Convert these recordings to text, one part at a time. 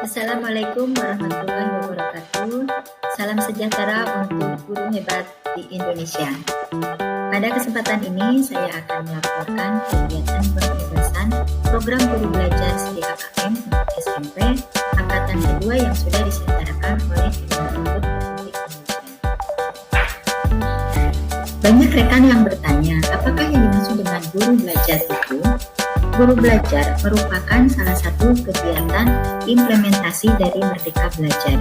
Assalamualaikum warahmatullahi wabarakatuh. Salam sejahtera untuk guru hebat di Indonesia. Pada kesempatan ini saya akan melaporkan kegiatan penugasan program guru belajar studi KKM untuk SMP angkatan kedua yang sudah diselenggarakan oleh Kemendikbud Republik Indonesia. Banyak rekan yang bertanya, apakah yang dimaksud dengan guru belajar itu? Guru belajar merupakan salah satu kegiatan implementasi dari Merdeka Belajar.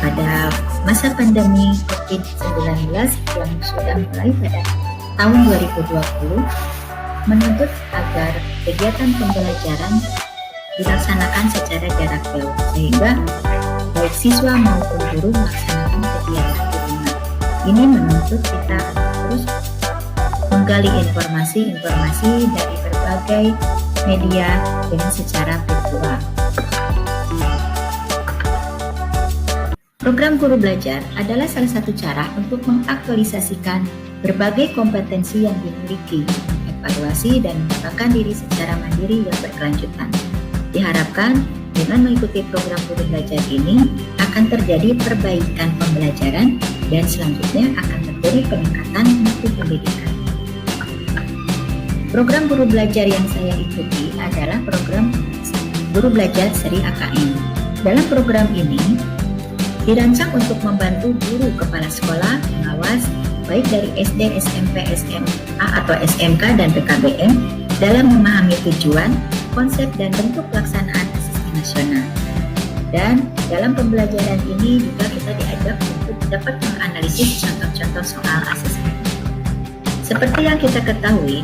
Pada masa pandemi COVID-19 yang sudah mulai pada tahun 2020, menuntut agar kegiatan pembelajaran dilaksanakan secara jarak jauh, sehingga baik siswa maupun guru melaksanakan kegiatan di rumah. Ini menuntut kita terus menggali informasi dari berbagai media dengan secara virtual. Program guru belajar adalah salah satu cara untuk mengaktualisasikan berbagai kompetensi yang dimiliki, evaluasi dan mengembangkan diri secara mandiri yang berkelanjutan. Diharapkan dengan mengikuti program guru belajar ini akan terjadi perbaikan pembelajaran dan selanjutnya akan terjadi peningkatan mutu pendidikan. Program guru belajar yang saya ikuti adalah program guru belajar seri AKM. Dalam program ini dirancang untuk membantu guru kepala sekolah, pengawas, baik dari SD, SMP, SMA atau SMK dan PKBM dalam memahami tujuan, konsep dan bentuk pelaksanaan asesmen nasional. Dan dalam pembelajaran ini juga kita diajak untuk dapat menganalisis contoh-contoh soal asesmen. Seperti yang kita ketahui,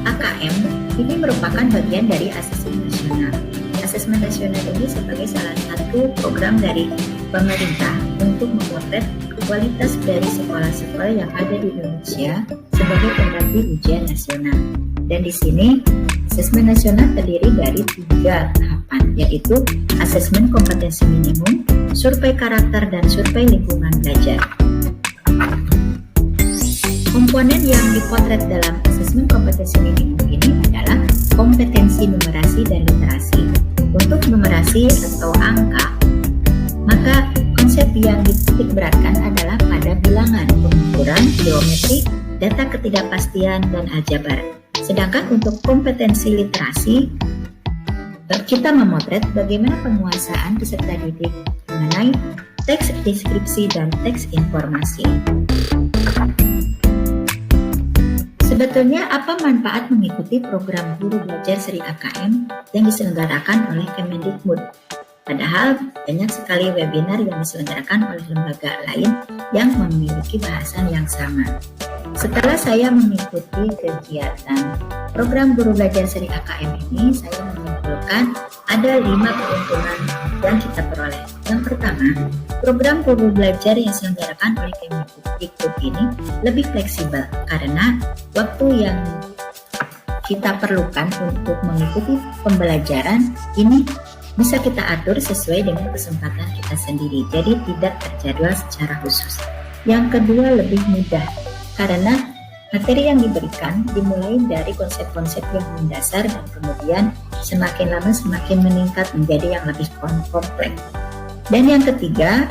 AKM ini merupakan bagian dari asesmen nasional. Asesmen nasional ini sebagai salah satu program dari pemerintah untuk memotret kualitas dari sekolah-sekolah yang ada di Indonesia sebagai pengganti ujian nasional. Dan di sini asesmen nasional terdiri dari 3 tahapan, yaitu asesmen kompetensi minimum, survei karakter, dan survei lingkungan belajar. Komponen yang dipotret dalam asesmen kompetensi minimum ini adalah kompetensi numerasi dan literasi. Untuk numerasi atau angka, maka konsep yang dititikberatkan adalah pada bilangan, pengukuran, geometri, data ketidakpastian, dan aljabar. Sedangkan untuk kompetensi literasi, kita memotret bagaimana penguasaan peserta didik mengenai teks deskripsi dan teks informasi. Sebetulnya apa manfaat mengikuti program guru belajar seri AKM yang diselenggarakan oleh Kemendikbud? Padahal banyak sekali webinar yang diselenggarakan oleh lembaga lain yang memiliki bahasan yang sama. Setelah saya mengikuti kegiatan program guru belajar seri AKM ini, saya menyimpulkan ada 5 keuntungan yang kita peroleh. Yang pertama, program guru belajar yang diselenggarakan oleh Kemendikbud ini lebih fleksibel karena waktu yang kita perlukan untuk mengikuti pembelajaran ini bisa kita atur sesuai dengan kesempatan kita sendiri, jadi tidak terjadwal secara khusus. Yang kedua, lebih mudah karena materi yang diberikan dimulai dari konsep-konsep yang mendasar dan kemudian semakin lama semakin meningkat menjadi yang lebih kompleks. Dan yang ketiga,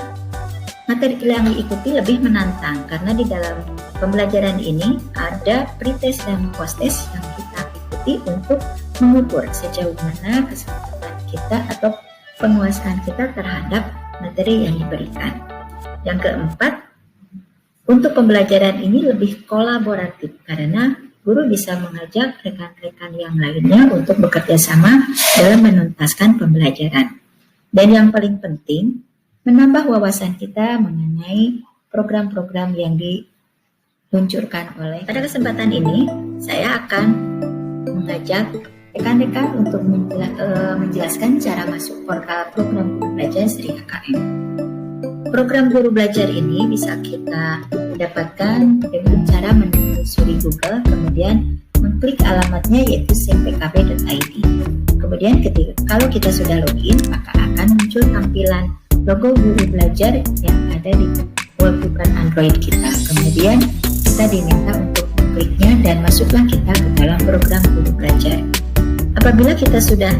materi yang diikuti lebih menantang karena di dalam pembelajaran ini ada pretest dan posttest yang kita ikuti untuk mengukur sejauh mana kesempatan kita atau penguasaan kita terhadap materi yang diberikan. Yang keempat, untuk pembelajaran ini lebih kolaboratif karena guru bisa mengajak rekan-rekan yang lainnya untuk bekerja sama dalam menuntaskan pembelajaran. Dan yang paling penting, menambah wawasan kita mengenai program-program yang diluncurkan oleh. Pada kesempatan ini, saya akan mengajak rekan-rekan untuk menjelaskan cara masuk portal program guru belajar seri AKM. Program guru belajar ini bisa kita dapatkan dengan cara menelusuri Google, kemudian mengklik alamatnya yaitu cpkb.id. Kemudian kalau kita sudah login, maka akan muncul tampilan logo guru belajar yang ada di wallpaper Android kita. Kemudian kita diminta untuk mengkliknya dan masuklah kita ke dalam program guru belajar. Apabila kita sudah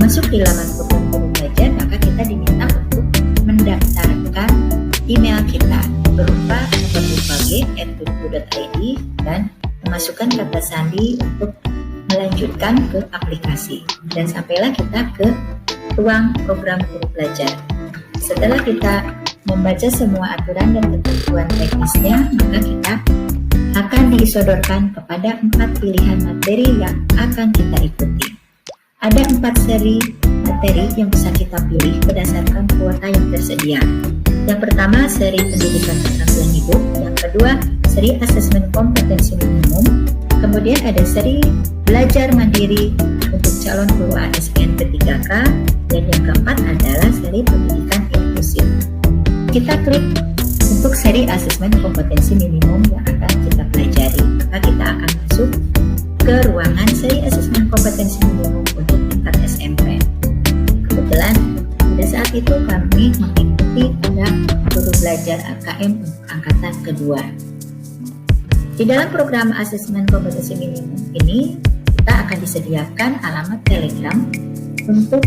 masuk di laman program Guru Belajar, maka kita diminta untuk mendaftarkan email kita berupa www.guru.id dan memasukkan kata sandi untuk melanjutkan ke aplikasi, dan sampailah kita ke ruang program Guru Belajar. Setelah kita membaca semua aturan dan ketentuan teknisnya, maka kita akan disodorkan kepada 4 pilihan materi yang akan kita ikuti. Ada 4 seri materi yang bisa kita pilih berdasarkan kuota yang tersedia. Yang pertama, seri pendidikan keterampilan hidup. Yang kedua, seri asesmen kompetensi minimum. Kemudian ada seri belajar mandiri untuk calon guru ASN ke-3K. Dan yang keempat adalah seri pendidikan inklusif. Kita klik untuk seri asesmen kompetensi minimum yang akan kita pelajari. Maka kita akan masuk ke ruangan seri asesmen kompetensi minimum untuk tingkat SMP. Kebetulan pada saat itu kami mengikuti pada Guru Belajar AKM untuk angkatan kedua. Di dalam program asesmen kompetensi minimum ini, kita akan disediakan alamat Telegram untuk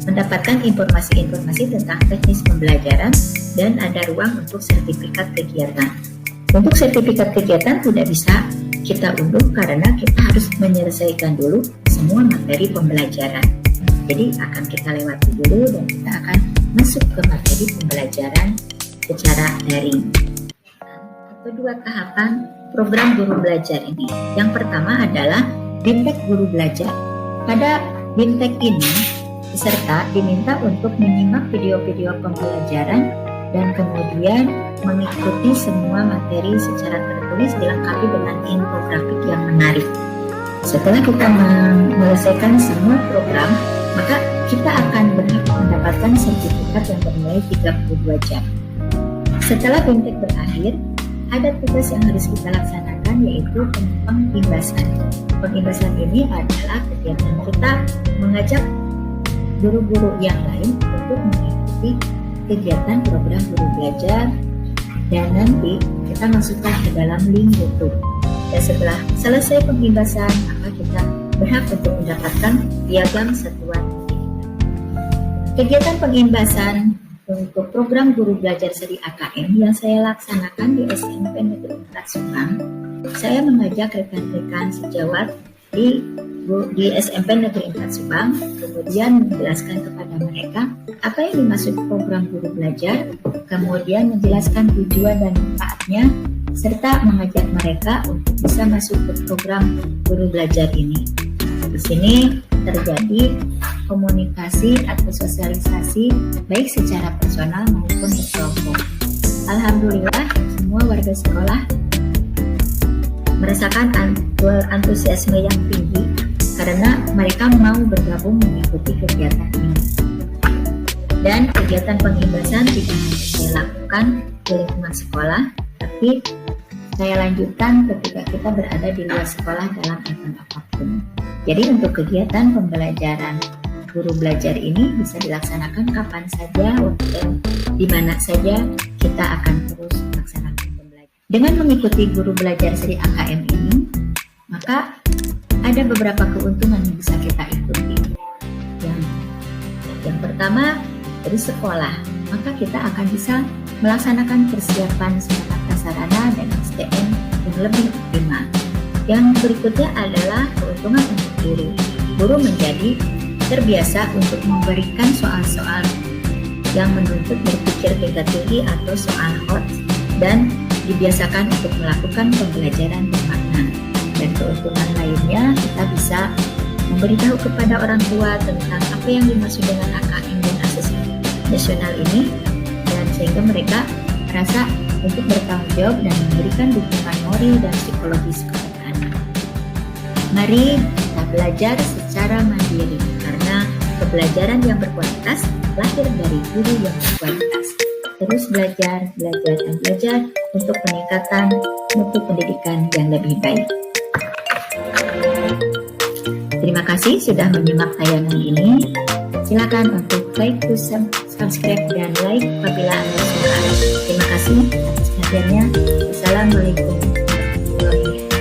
mendapatkan informasi-informasi tentang teknis pembelajaran, dan ada ruang untuk sertifikat kegiatan. Untuk sertifikat kegiatan tidak bisa kita unduh karena kita harus menyelesaikan dulu semua materi pembelajaran. Jadi akan kita lewati dulu dan kita akan masuk ke materi pembelajaran secara daring. Atau 2 tahapan program Guru Belajar ini. Yang pertama adalah Bimtek Guru Belajar. Pada Bimtek ini, peserta diminta untuk menyimak video-video pembelajaran dan kemudian mengikuti semua materi secara tertulis dilengkapi dengan infografik yang menarik. Setelah kita menyelesaikan semua program, maka kita akan berhak mendapatkan sertifikat yang bernilai 32 jam. Setelah Bimtek berakhir, ada tugas yang harus kita laksanakan, yaitu pengimbasan. Pengimbasan ini adalah kegiatan kita mengajak guru-guru yang lain untuk mengikuti kegiatan program Guru Belajar, dan nanti kita masukkan ke dalam link YouTube. Dan setelah selesai pengimbasan, maka kita berhak untuk mendapatkan piagam satuan pendidikan. Kegiatan pengimbasan untuk program Guru Belajar seri AKM yang saya laksanakan di SMP Negeri 4 Subang, saya mengajak rekan-rekan sejawat di SMP Negeri 4 Subang, kemudian menjelaskan kepada mereka apa yang dimaksud program Guru Belajar, kemudian menjelaskan tujuan dan manfaatnya, serta mengajak mereka untuk bisa masuk ke program Guru Belajar ini. Di sini terjadi komunikasi atau sosialisasi baik secara personal maupun berkelompok. Alhamdulillah, semua warga sekolah merasakan antusiasme yang tinggi karena mereka mau bergabung mengikuti kegiatan ini. Dan kegiatan pengimbasan tidak hanya saya lakukan di lingkungan sekolah, tapi saya lanjutkan ketika kita berada di luar sekolah dalam event apapun. Jadi untuk kegiatan pembelajaran Guru Belajar ini bisa dilaksanakan kapan saja dan di mana saja kita akan terus melaksanakan pembelajaran. Dengan mengikuti Guru Belajar seri AKM ini, maka ada beberapa keuntungan yang bisa kita ikuti. Yang pertama, dari sekolah, maka kita akan bisa melaksanakan persiapan sarana prasarana dan SDM yang lebih optimal. Yang berikutnya adalah keuntungan untuk guru. Guru menjadi terbiasa untuk memberikan soal-soal yang menuntut berpikir tingkat tinggi atau soal hot, dan dibiasakan untuk melakukan pembelajaran bermakna. Dan keuntungan lainnya, kita bisa memberitahu kepada orang tua tentang apa yang dimaksud dengan AKM dan asesmen nasional ini, dan sehingga mereka merasa untuk bertanggung jawab dan memberikan dukungan moral dan psikologis kepada anak. Mari kita belajar secara mandiri, karena pembelajaran yang berkualitas lahir dari guru yang berkualitas. Terus belajar, dan belajar untuk peningkatan mutu pendidikan yang lebih baik. Terima kasih sudah menyimak tayangan ini. Silakan untuk like, subscribe, dan like apabila Anda suka. Terima kasih atas perhatiannya. Wassalamualaikum warahmatullahi wabarakatuh.